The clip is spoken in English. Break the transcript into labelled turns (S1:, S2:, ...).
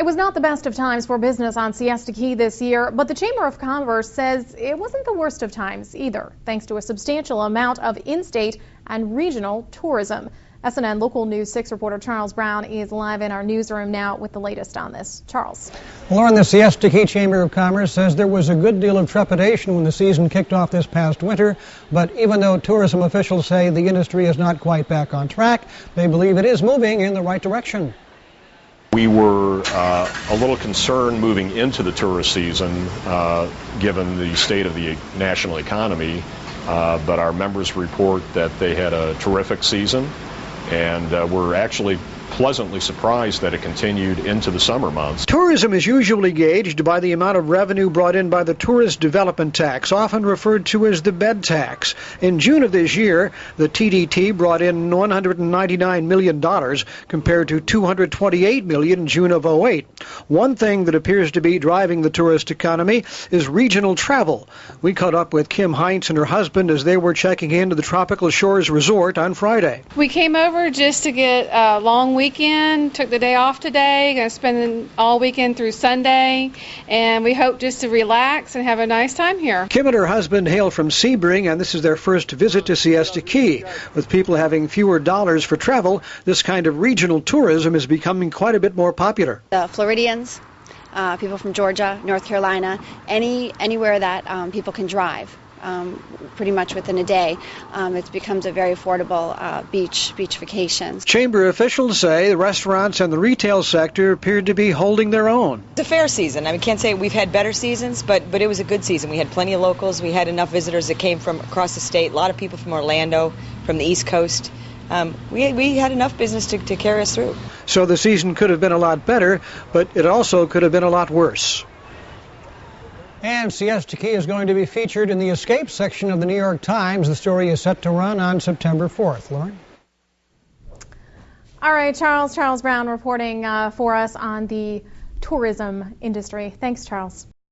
S1: It was not the best of times for business on Siesta Key this year, but the Chamber of Commerce says it wasn't the worst of times either, thanks to a substantial amount of in-state and regional tourism. SNN Local News 6 reporter Charles Brown is live in our newsroom now with the latest on this. Charles.
S2: Lauren, the Siesta Key Chamber of Commerce says there was a good deal of trepidation when the season kicked off this past winter, but even though tourism officials say the industry is not quite back on track, they believe it is moving in the right direction.
S3: We were a little concerned moving into the tourist season, given the state of the national economy, but our members report that they had a terrific season, and we're actually pleasantly surprised that it continued into the summer months.
S4: Tourism is usually gauged by the amount of revenue brought in by the Tourist Development Tax, often referred to as the bed tax. In June of this year, the TDT brought in $199 million compared to $228 million in June of 2008. One thing that appears to be driving the tourist economy is regional travel. We caught up with Kim Heinz and her husband as they were checking into the Tropical Shores Resort on Friday.
S5: We came over just to get a long weekend, took the day off today, going to spend all weekend through Sunday, and we hope just to relax and have a nice time here.
S4: Kim and her husband hail from Sebring, and this is their first visit to Siesta Key. With people having fewer dollars for travel, this kind of regional tourism is becoming quite a bit more popular.
S6: The Floridians, people from Georgia, North Carolina, anywhere that people can drive. Pretty much within a day, it becomes a very affordable beach vacation.
S4: Chamber officials say the restaurants and the retail sector appeared to be holding their own.
S7: It's a fair season. I mean, can't say we've had better seasons, but it was a good season. We had plenty of locals. We had enough visitors that came from across the state. A lot of people from Orlando, from the East Coast. We had enough business to carry us through.
S4: So the season could have been a lot better, but it also could have been a lot worse.
S2: And Siesta Key is going to be featured in the Escape section of the New York Times. The story is set to run on September 4th. Lauren?
S1: All right, Charles Brown reporting for us on the tourism industry. Thanks, Charles.